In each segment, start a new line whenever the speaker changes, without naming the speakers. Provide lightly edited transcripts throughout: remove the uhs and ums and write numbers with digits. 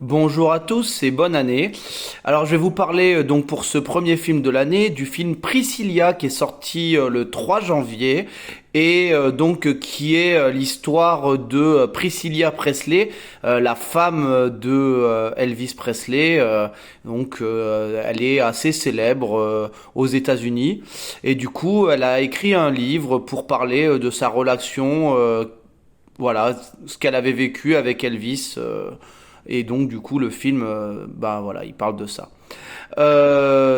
Bonjour à tous et bonne année. Alors je vais vous parler donc pour ce premier film de l'année du film Priscilla qui est sorti le 3 janvier et qui est l'histoire de Priscilla Presley, la femme de Elvis Presley. Elle est assez célèbre aux États-Unis et du coup elle a écrit un livre pour parler de sa relation, voilà, ce qu'elle avait vécu avec Elvis. Et donc du coup le film, il parle de ça.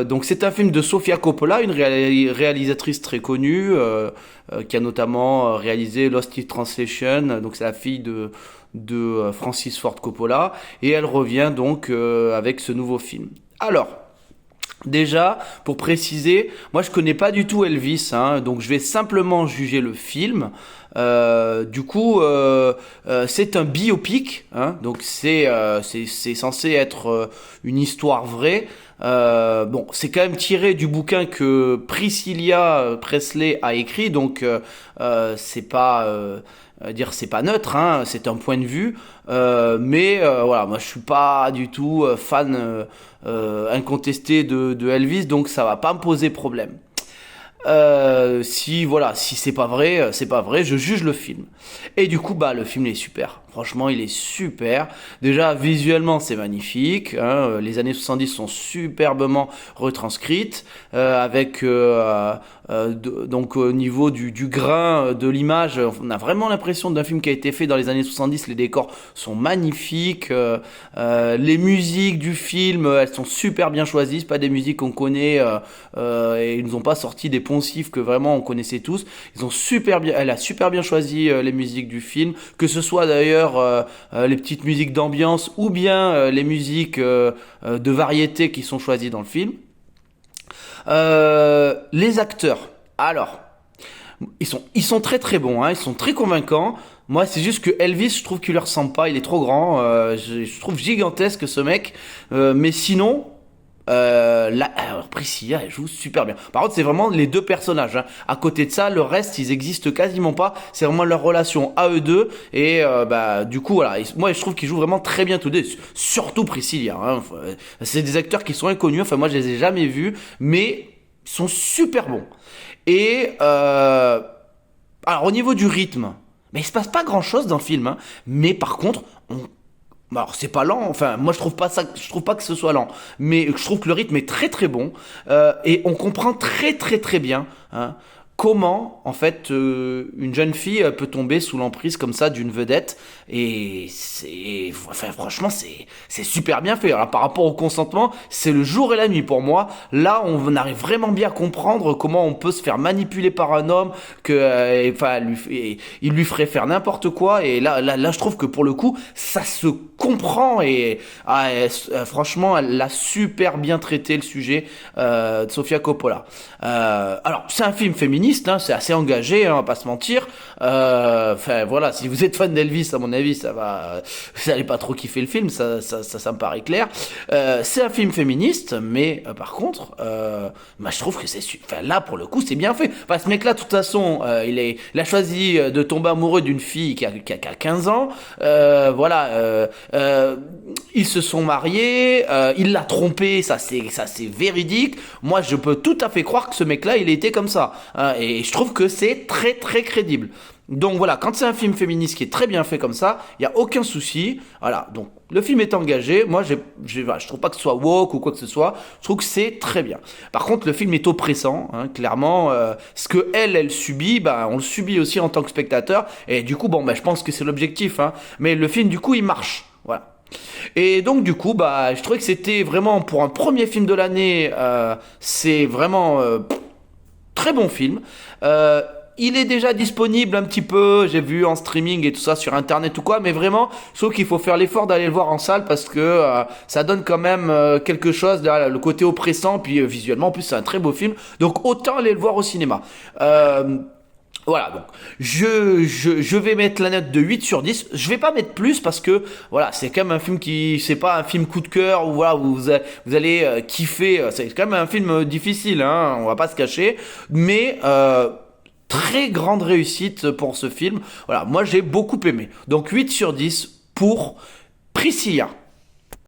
Donc c'est un film de Sofia Coppola, une réalisatrice très connue, qui a notamment réalisé Lost in Translation. Donc c'est la fille de Francis Ford Coppola, et elle revient donc avec ce nouveau film. Alors, déjà, pour préciser, moi je connais pas du tout Elvis, hein, donc je vais simplement juger le film. C'est un biopic, hein, donc c'est censé être une histoire vraie. C'est quand même tiré du bouquin que Priscilla Presley a écrit, c'est pas neutre, hein, c'est un point de vue. Moi je suis pas du tout fan incontesté de Elvis, donc ça va pas me poser problème. Si c'est pas vrai, c'est pas vrai, je juge le film. Et du coup, le film est super. Franchement, il est super. Déjà, visuellement, c'est magnifique, hein. Les années 70 sont superbement retranscrites, donc au niveau du grain de l'image, on a vraiment l'impression d'un film qui a été fait dans les années 70. Les décors sont magnifiques, les musiques du film, elles sont super bien choisies. C'est pas des musiques qu'on connaît, et ils nous ont pas sorti des poncifs que vraiment on connaissait tous. Elle a super bien choisi les musiques du film, que ce soit d'ailleurs les petites musiques d'ambiance ou bien les musiques de variété qui sont choisies dans le film. Les acteurs, alors, ils sont très très bons, hein, ils sont très convaincants. Moi, c'est juste que Elvis, je trouve qu'il leur ressemble pas, il est trop grand. Je trouve gigantesque ce mec, mais sinon. Alors Priscilla, elle joue super bien. Par contre, c'est vraiment les deux personnages, hein. À côté de ça, le reste, ils existent quasiment pas. C'est vraiment leur relation à eux deux. Et du coup, voilà. Moi, je trouve qu'ils jouent vraiment très bien tous deux. Surtout Priscilla, hein. C'est des acteurs qui sont inconnus. Enfin, moi, je les ai jamais vus, mais ils sont super bons. Et alors, au niveau du rythme, mais il se passe pas grand-chose dans le film, hein. Mais par contre, alors c'est pas lent, enfin moi je trouve pas que ce soit lent, mais je trouve que le rythme est très très bon, et on comprend très très très bien, hein, comment en fait une jeune fille peut tomber sous l'emprise comme ça d'une vedette. Et franchement c'est super bien fait. Alors par rapport au consentement, c'est le jour et la nuit pour moi. Là on arrive vraiment bien à comprendre comment on peut se faire manipuler par un homme, il lui ferait faire n'importe quoi. Et là je trouve que pour le coup ça se comprend. Et franchement elle a super bien traité le sujet, de Sofia Coppola. Alors c'est un film féministe, hein, c'est assez engagé, hein, on va pas se mentir. Si vous êtes fan d'Elvis, à mon avis, vous allez pas trop kiffer le film, ça me paraît clair. C'est un film féministe, mais par contre, je trouve que là pour le coup c'est bien fait. Enfin, ce mec-là, de toute façon, il a choisi de tomber amoureux d'une fille qui a 15 ans. Ils se sont mariés, il l'a trompée, ça c'est véridique. Moi, je peux tout à fait croire que ce mec-là, il était comme ça, hein, et je trouve que c'est très très crédible. Donc voilà, quand c'est un film féministe qui est très bien fait comme ça, il y a aucun souci. Voilà, donc le film est engagé. Moi, je trouve pas que ce soit woke ou quoi que ce soit. Je trouve que c'est très bien. Par contre, le film est oppressant, hein, clairement. Ce que elle subit, on le subit aussi en tant que spectateur. Et du coup, je pense que c'est l'objectif, hein. Mais le film, du coup, il marche. Voilà. Et donc du coup, je trouvais que c'était vraiment, pour un premier film de l'année, c'est vraiment très bon film. Il est déjà disponible un petit peu, j'ai vu en streaming et tout ça sur internet ou quoi, mais vraiment, je trouve qu'il faut faire l'effort d'aller le voir en salle, parce que ça donne quand même quelque chose, le côté oppressant, puis visuellement en plus c'est un très beau film, donc autant aller le voir au cinéma. Voilà, donc je vais mettre la note de 8 sur 10. Je vais pas mettre plus, parce que voilà, c'est quand même un film c'est pas un film coup de cœur, où voilà, vous allez kiffer. C'est quand même un film difficile, hein, on va pas se cacher, mais très grande réussite pour ce film. Voilà, moi j'ai beaucoup aimé. Donc 8 sur 10 pour Priscilla.